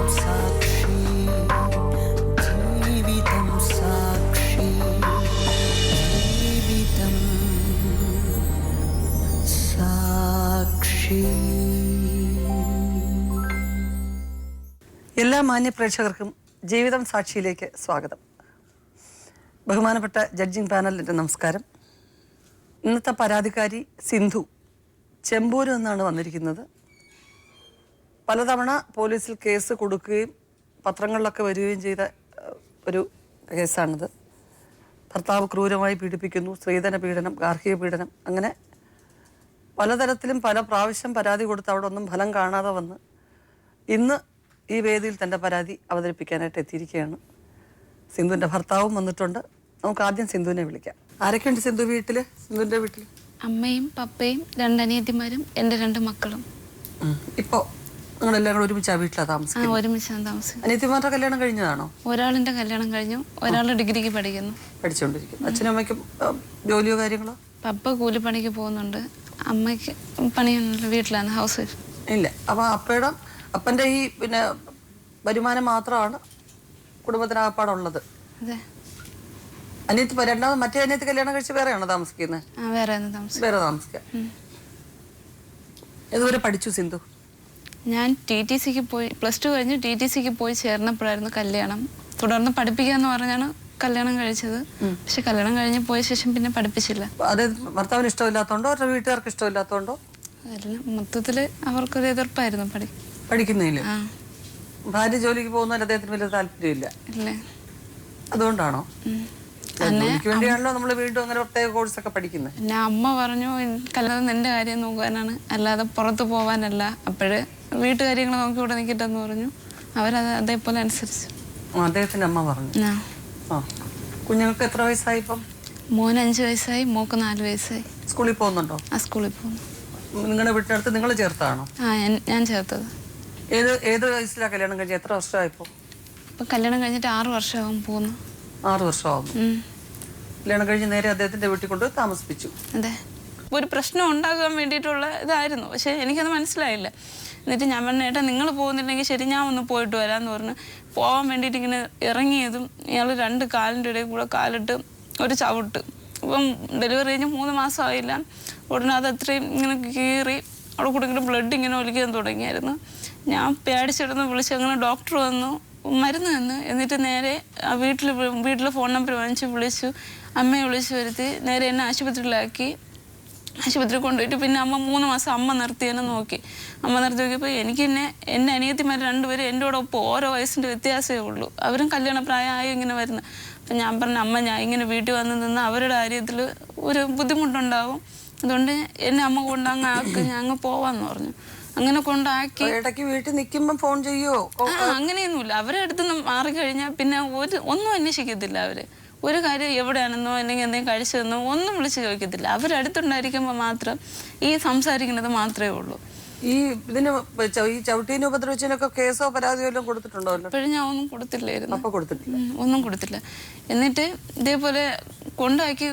എല്ലാ മാന്യ പ്രേക്ഷകർക്കും ജീവിതം സാക്ഷിയിലേക്ക് സ്വാഗതം. ബഹുമാനപ്പെട്ട ജഡ്ജിംഗ് പാനലിൻ്റെ നമസ്കാരം. ഇന്നത്തെ പരാതിക്കാരി സിന്ധു ചെമ്പൂരിൽ നിന്നാണ് വന്നിരിക്കുന്നത്. പലതവണ പോലീസിൽ കേസ് കൊടുക്കുകയും പത്രങ്ങളിലൊക്കെ വരികയും ചെയ്ത ഒരു കേസാണിത്. ഭർത്താവ് ക്രൂരമായി പീഡിപ്പിക്കുന്നു, സ്ത്രീധന പീഡനം, ഗാർഹിക പീഡനം, അങ്ങനെ പലതരത്തിലും പല പ്രാവശ്യം പരാതി കൊടുത്ത് അവിടെ ഒന്നും ഫലം കാണാതെ വന്ന് ഇന്ന് ഈ വേദിയിൽ തൻ്റെ പരാതി അവതരിപ്പിക്കാനായിട്ട് എത്തിയിരിക്കുകയാണ്. സിന്ധുവിൻ്റെ ഭർത്താവും വന്നിട്ടുണ്ട്. നമുക്ക് ആദ്യം സിന്ധുവിനെ വിളിക്കാം. ആരൊക്കെയുണ്ട് സിന്ധു വീട്ടിൽ? സിന്ധുവിൻ്റെ വീട്ടിൽ അമ്മയും പപ്പയും 2 അനിയത്തിമാരും എൻ്റെ 2 മക്കളും. ഇപ്പോൾ നിങ്ങളെല്ലാം കൂടെ ഒരുമിച്ചാണ് വീട്ടിലാണ് താമസിക്കുന്നത്? ഒരുമിച്ചാണ് താമസിക്കുന്നത്. അനിയത്തിമാരുടെ കല്യാണം കഴിഞ്ഞതാണോ? ഒരാളിൻ്റെ കല്യാണം കഴിഞ്ഞു, ഒരാൾ ഡിഗ്രിക്ക് പഠിച്ചുകൊണ്ടിരിക്കുന്നു. അച്ഛനും അമ്മയ്ക്കും ജോലിയോ കാര്യങ്ങളോ? പപ്പ കൂലിപ്പണിക്ക് പോകുന്നുണ്ട്, അമ്മയ്ക്ക് പണിയൊന്നുമില്ല, വീട്ടിലാണ്, ഹൗസ് വൈഫ്. ഇല്ല. അപ്പം അപ്പൻ്റെ ഈ പിന്നെ വരുമാനം മാത്രമാണ് കുടുംബത്തിനാകപ്പാടുള്ളത്? അതെ. അനിയത്തി രണ്ടാമത് മറ്റേ അനിയത്തി കല്യാണം കഴിച്ച് വേറെയാണോ താമസിക്കുന്നത്? വേറെ താമസിക്കാം. ഇതുവരെ പഠിച്ചു സിന്ധു? ഞാൻ TTCക്ക് പോയി, +2 കഴിഞ്ഞ് TTCക്ക് പോയി ചേർന്നപ്പോഴായിരുന്നു കല്യാണം. തുടർന്ന് പഠിപ്പിക്കാന്ന് പറഞ്ഞാണ് കല്യാണം കഴിച്ചത്. പക്ഷെ കല്യാണം കഴിഞ്ഞ് പോയ ശേഷം പിന്നെ പഠിപ്പിച്ചില്ല. അത് ഭർത്താവിന് ഇഷ്ടമില്ലാത്തോണ്ടോ അവരുടെ വീട്ടുകാർക്ക് ഇഷ്ടമില്ലാത്തോണ്ടോ? മൊത്തത്തില് അവർക്കൊരു എതിർപ്പായിരുന്നു പഠിക്കുന്നില്ല. ഭാര്യ ജോലിക്ക് പോകുന്നതിൽ അദ്ദേഹത്തിന് വലിയ താല്പര്യമില്ല. അതുകൊണ്ടാണോ? ജോലിക്ക് വേണ്ടിയാണല്ലോ നമ്മൾ വീണ്ടും അങ്ങനെ പ്രത്യേക കോഴ്സ് ഒക്കെ പഠിക്കുന്നത്. പിന്നെ അമ്മ പറഞ്ഞു കല്യാണം നിന്റെ കാര്യം നോക്കാനാണ്, അല്ലാതെ പുറത്തു പോവാനല്ല. അപ്പോഴ് വീട്ടുകാര്യങ്ങൾ നോക്കി ഇവിടെ നിൽക്കട്ടെന്ന് പറഞ്ഞു. അവരത് അതേപോലെ അനുസരിച്ചു. അദ്ദേഹത്തിന്റെ അമ്മ പറഞ്ഞു. കുഞ്ഞുങ്ങൾക്ക് എത്ര വയസ്സായി ഇപ്പം? മോന് 5 വയസ്സായി, മോക്ക് 4 വയസ്സായി. സ്കൂളിൽ പോകുന്നുണ്ടോ? സ്കൂളിൽ പോകുന്നു. നിങ്ങളുടെ വീട്ടിനടുത്ത് നിങ്ങൾ ചേർത്താണോ? ഞാൻ ചേർത്തത്. ഏത് വയസ്സിലാണ് കല്യാണം കഴിഞ്ഞത്? എത്ര വർഷമായിപ്പോ? ഇപ്പൊ കല്യാണം കഴിഞ്ഞിട്ട് 6 വർഷമാകും പോകുന്നു. 6 വർഷമാകുന്നു. കല്യാണം കഴിഞ്ഞ് നേരെ അദ്ദേഹത്തിന്റെ വീട്ടിൽ കൊണ്ട് താമസിപ്പിച്ചു. അതെ. ഒരു പ്രശ്നം ഉണ്ടാകാൻ വേണ്ടിയിട്ടുള്ള ഇതായിരുന്നു, പക്ഷെ എനിക്കത് മനസ്സിലായില്ല. എന്നിട്ട് ഞാൻ പറഞ്ഞ ഏട്ടാ നിങ്ങൾ പോകുന്നില്ലെങ്കിൽ ശരി, ഞാൻ ഒന്ന് പോയിട്ട് വരാമെന്ന് പറഞ്ഞു. പോകാൻ വേണ്ടിയിട്ട് ഇങ്ങനെ ഇറങ്ങിയതും ഇയാൾ 2 കാലിൻ്റെ ഇടയിൽ കൂടെ കാലിട്ട് ഒരു ചവിട്ട്. ഇപ്പം ഡെലിവറി കഴിഞ്ഞ് 3 മാസമായില്ല. ഉടനെ അത് അത്രയും ഇങ്ങനെ കീറി അവിടെ കൂടെ ഇങ്ങനെ ബ്ലഡ് ഇങ്ങനെ ഒലിക്കാൻ തുടങ്ങിയായിരുന്നു. ഞാൻ പേടിച്ചിടന്ന് വിളിച്ച് അങ്ങനെ ഡോക്ടർ വന്നു, മരുന്ന് തന്നു. എന്നിട്ട് നേരെ വീട്ടിൽ ഫോൺ നമ്പർ വാങ്ങിച്ച് വിളിച്ചു, അമ്മയെ വിളിച്ച് വരുത്തി നേരെ എന്നെ ആശുപത്രി കൊണ്ടുപോയിട്ട് പിന്നെ അമ്മ 3 മാസം അമ്മ നിർത്തി എന്നെ നോക്കി. അമ്മ നിർത്തി നോക്കിയപ്പോൾ എനിക്ക് എൻ്റെ അനിയത്തിമാർ 2 പേരും എൻ്റെ കൂടെ ഒപ്പം ഓരോ വയസ്സിൻ്റെ വ്യത്യാസമേ ഉള്ളൂ. അവരും കല്യാണ പ്രായമായി ഇങ്ങനെ വരുന്നത്. അപ്പം ഞാൻ പറഞ്ഞ അമ്മ ഞാൻ ഇങ്ങനെ വീട്ടിൽ വന്ന് നിന്ന് അവരുടെ കാര്യത്തിൽ ഒരു ബുദ്ധിമുട്ടുണ്ടാവും, അതുകൊണ്ട് എന്നെ അമ്മ കൊണ്ടങ്ങ് ആക്കി ഞാൻ അങ്ങ് പോവാന്ന് പറഞ്ഞു. അങ്ങനെ കൊണ്ടാക്കി ഇടയ്ക്ക് വീട്ടിൽ നിൽക്കുമ്പോൾ ഫോൺ ചെയ്യോ? അങ്ങനെയൊന്നുമില്ല. അവരുടെ അടുത്ത് നിന്ന് മാറിക്കഴിഞ്ഞാൽ പിന്നെ ഒന്നും അന്വേഷിക്കത്തില്ല. അവര് ഒരു കാര്യം എവിടെയാണെന്നോ അല്ലെങ്കിൽ എന്തെങ്കിലും കഴിച്ചതെന്നോ ഒന്നും വിളിച്ച് ചോദിക്കത്തില്ല. അവരടുത്തുണ്ടായിരിക്കുമ്പോൾ മാത്രം ഈ സംസാരിക്കുന്നത് മാത്രമേ ഉള്ളൂ. ഈ ചവിട്ടീനെ ഉപദ്രവിച്ചതിനൊക്കെ കേസോ പരാതിയോ എല്ലാം കൊടുത്തിട്ടുണ്ടോ? ഇപ്പോഴും ഞാൻ ഒന്നും കൊടുത്തില്ലായിരുന്നു. ഒന്നും കൊടുത്തില്ല. എന്നിട്ട് ഇതേപോലെ കൊണ്ടാക്കി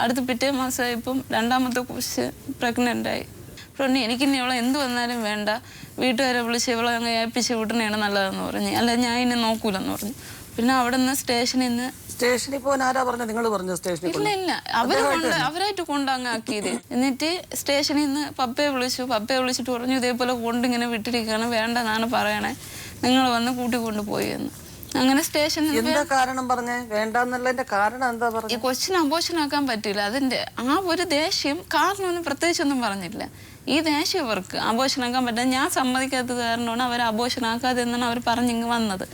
അടുത്ത് പിറ്റേ മാസമായപ്പം 2ാമത്തെ കുറിച്ച് പ്രഗ്നൻ്റായി. പിന്നെ എനിക്കിനി ഇവളെ എന്ത് വന്നാലും വേണ്ട, വീട്ടുകാരെ വിളിച്ച് ഇവളെ അങ്ങ് ഏൽപ്പിച്ച് വിട്ടണയാണ് നല്ലതെന്ന് പറഞ്ഞു. അല്ല ഞാൻ ഇന്നെ നോക്കൂലെന്ന് പറഞ്ഞു. പിന്നെ അവിടെ നിന്ന് സ്റ്റേഷനിൽ പോകാൻ ആരാ പറഞ്ഞത്? നിങ്ങൾ പറഞ്ഞു സ്റ്റേഷനിൽ? ഇല്ല, അവരായിട്ട് കൊണ്ടങ്ങ് ആക്കിയത്. എന്നിട്ട് സ്റ്റേഷനിൽ നിന്ന് പപ്പയെ വിളിച്ചിട്ട് പറഞ്ഞു ഇതേപോലെ കൊണ്ടിങ്ങനെ വിട്ടിരിക്കുകയാണ്, വേണ്ടെന്നാണ് പറയണേ, നിങ്ങൾ വന്ന് കൂട്ടിക്കൊണ്ടുപോയി എന്ന്. അങ്ങനെ സ്റ്റേഷനിൽ ഈ കൊച്ചിന് അബോഷനാക്കാൻ പറ്റില്ല. അതിന്റെ ഒരു ദേഷ്യം കാരണമൊന്നും പ്രത്യേകിച്ചൊന്നും പറഞ്ഞില്ല. ഈ ദേഷ്യം അവർക്ക് അബോഷനാക്കാൻ പറ്റില്ല. ഞാൻ സമ്മതിക്കാത്തത് കാരണമാണ് അവർ അബോഷനാക്കാതെ എന്നാണ് അവർ പറഞ്ഞിങ്ങ് വന്നത്.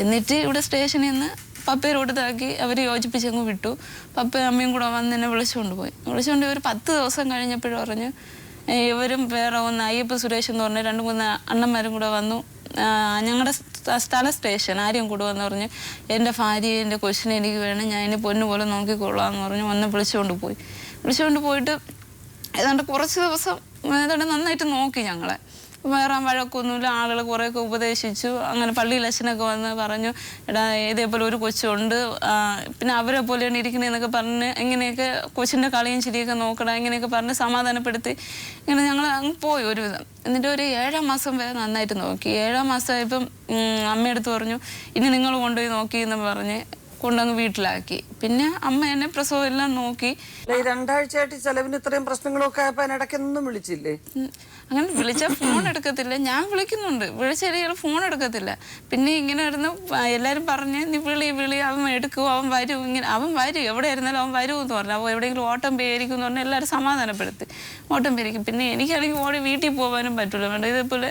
എന്നിട്ട് ഇവിടെ സ്റ്റേഷനിൽ നിന്ന് പപ്പയെ റോഡിതാക്കി അവർ യോജിപ്പിച്ചങ്ങ് വിട്ടു. പപ്പയും അമ്മയും കൂടെ വന്ന് എന്നെ വിളിച്ചുകൊണ്ട് ഒരു 10 ദിവസം കഴിഞ്ഞപ്പോഴും പറഞ്ഞു ഇവരും വേറെ ഒന്ന് അയ്യപ്പ സുരേഷ് എന്ന് പറഞ്ഞ 2-3 അണ്ണന്മാരും കൂടെ വന്നു. ഞങ്ങളുടെ സ്ഥല സ്റ്റേഷൻ ആരെയും കൂടെ വന്ന് പറഞ്ഞു എൻ്റെ ഭാര്യ എൻ്റെ കൊച്ചിനെ എനിക്ക് വേണം, ഞാൻ എന്നെ പൊന്നുപോലെ നോക്കിക്കൊള്ളാമെന്ന് പറഞ്ഞു. വന്ന് വിളിച്ചുകൊണ്ട് പോയിട്ട് ഏതാണ്ട് കുറച്ച് ദിവസം ഏതാണ്ട് നന്നായിട്ട് നോക്കി ഞങ്ങളെ. വേറെ വഴക്കൊന്നുമില്ല. ആളുകൾ കുറേയൊക്കെ ഉപദേശിച്ചു. അങ്ങനെ പള്ളിയിൽ അച്ഛനൊക്കെ വന്ന് പറഞ്ഞു, എടാ ഇതേപോലെ ഒരു കൊച്ചുണ്ട്, പിന്നെ അവരെ പോലെയാണ് ഇരിക്കണേന്നൊക്കെ പറഞ്ഞ് ഇങ്ങനെയൊക്കെ കൊച്ചിൻ്റെ കളിയും ചിരിയൊക്കെ നോക്കടാ ഇങ്ങനെയൊക്കെ പറഞ്ഞ് സമാധാനപ്പെടുത്തി. ഇങ്ങനെ ഞങ്ങൾ അങ്ങ് പോയി ഒരുവിധം. എന്നിട്ട് ഒരു 7-ാം മാസം വരെ നന്നായിട്ട് നോക്കി. 7-ാം മാസമായപ്പം അമ്മയെടുത്ത് പറഞ്ഞു, ഇനി നിങ്ങൾ കൊണ്ടുപോയി നോക്കി എന്ന് പറഞ്ഞ് കൊണ്ടങ്ങ് വീട്ടിലാക്കി. പിന്നെ അമ്മ എന്നെ പ്രസവം എല്ലാം നോക്കി. ഈ 2 ആഴ്ചയായിട്ട് ചെലവിന് ഇത്രയും പ്രശ്നങ്ങളൊക്കെ ആയപ്പോ അതിനിടയ്ക്കൊന്നും വിളിച്ചില്ലേ? അങ്ങനെ വിളിച്ചാൽ ഫോൺ എടുക്കത്തില്ല. ഞാൻ വിളിക്കുന്നുണ്ട്, വിളിച്ചാൽ ഫോൺ എടുക്കത്തില്ല. പിന്നെ ഇങ്ങനെ ഇരുന്ന് എല്ലാവരും പറഞ്ഞ് നീ വിളി അവൻ എടുക്കും, അവൻ വരും, ഇങ്ങനെ അവൻ വരും, എവിടെ ആയിരുന്നാലും അവൻ വരും എന്ന് പറഞ്ഞു. അപ്പോൾ എവിടെയെങ്കിലും ഓട്ടം പേരിക്കും എന്ന് പറഞ്ഞാൽ എല്ലാവരും സമാധാനപ്പെടുത്തി. ഓട്ടം പേരിക്കും. പിന്നെ എനിക്കാണെങ്കിൽ ഓടി വീട്ടിൽ പോകാനും പറ്റില്ല. വേണ്ട ഇതേപോലെ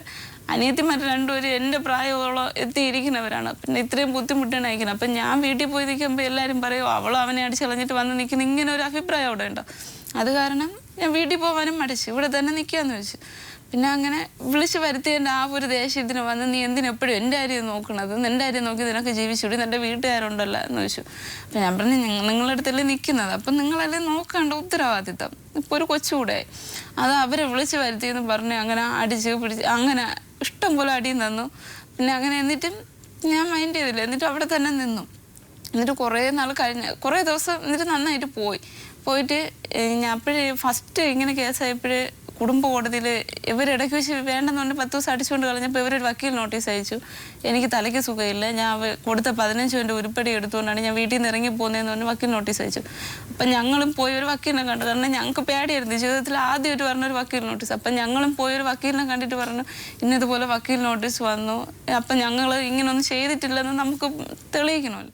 അനിയത്തിമാർ രണ്ടുപേരും എൻ്റെ പ്രായമോളം എത്തിയിരിക്കുന്നവരാണ്. പിന്നെ ഇത്രയും ബുദ്ധിമുട്ടാണ് അയക്കുന്നത്. അപ്പം ഞാൻ വീട്ടിൽ പോയി നിൽക്കുമ്പോൾ എല്ലാവരും പറയും അവളോ അവനെ അടിച്ച് കളഞ്ഞിട്ട് വന്ന് നിൽക്കുന്ന, ഇങ്ങനെ ഒരു അഭിപ്രായം അവിടെ ഉണ്ടോ. അത് കാരണം ഞാൻ വീട്ടിൽ പോകാനും മടിച്ചു, ഇവിടെ തന്നെ നിൽക്കാമെന്ന് വെച്ചു. പിന്നെ അങ്ങനെ വിളിച്ച് വരുത്തിയതിൻ്റെ ആ ഒരു ദേഷ്യത്തിന് വന്ന് നീ എന്തിനെപ്പോഴും എൻ്റെ കാര്യം നോക്കണത്, നിൻ്റെ കാര്യം നോക്കി നിനക്ക് ജീവിച്ചുകൂടി, നിൻ്റെ വീട്ടുകാരുണ്ടല്ലോ എന്ന് വെച്ചു. അപ്പം ഞാൻ പറഞ്ഞു നിങ്ങളുടെ അടുത്തല്ലേ നിൽക്കുന്നത്, അപ്പം നിങ്ങളല്ലേ നോക്കേണ്ട ഉത്തരവാദിത്തം. ഇപ്പോൾ ഒരു കൊച്ചുകൂടെ അത് അവരെ വിളിച്ച് വരുത്തിയെന്ന് പറഞ്ഞ് അങ്ങനെ അടിച്ച് പിടിച്ച് അങ്ങനെ ഇഷ്ടം പോലെ അടിയും തന്നു. പിന്നെ അങ്ങനെ എന്നിട്ടും ഞാൻ മൈൻഡ് ചെയ്തില്ല. എന്നിട്ട് അവിടെ തന്നെ നിന്നു. എന്നിട്ട് കുറേ നാൾ കഴിഞ്ഞ് കുറേ ദിവസം എന്നിട്ട് നന്നായിട്ട് പോയിട്ട് ഞാൻ അപ്പോഴേ ഫസ്റ്റ് ഇങ്ങനെ കേസായപ്പോഴേ കുടുംബ കോടതിയിൽ ഇവരിടയ്ക്ക് വെച്ച് വേണ്ടെന്ന് പറഞ്ഞ് 10 ദിവസം അടിച്ചുകൊണ്ട് കളഞ്ഞപ്പോൾ ഇവരൊരു വക്കീൽ നോട്ടീസ് അയച്ചു. എനിക്ക് തലയ്ക്ക് സുഖമില്ല, ഞാൻ കൊടുത്ത 15 ഉരുപ്പടി എടുത്തുകൊണ്ടാണ് ഞാൻ വീട്ടിൽ നിന്ന് ഇറങ്ങി പോകുന്നതെന്ന് പറഞ്ഞ് വക്കീൽ നോട്ടീസ് അയച്ചു. അപ്പം ഞങ്ങളും പോയി ഒരു വക്കീലിനെ കണ്ടു. കാരണം ഞങ്ങൾക്ക് പേടിയായിരുന്നു, ജീവിതത്തിൽ ആദ്യമായിട്ട് പറഞ്ഞൊരു വക്കീൽ നോട്ടീസ്. അപ്പം ഞങ്ങളും പോയി ഒരു വക്കീലിനെ കണ്ടിട്ട് പറഞ്ഞു ഇന്നതുപോലെ വക്കീൽ നോട്ടീസ് വന്നു, അപ്പം ഞങ്ങൾ ഇങ്ങനൊന്നും ചെയ്തിട്ടില്ലെന്ന് നമുക്ക് തെളിയിക്കണമല്ലോ.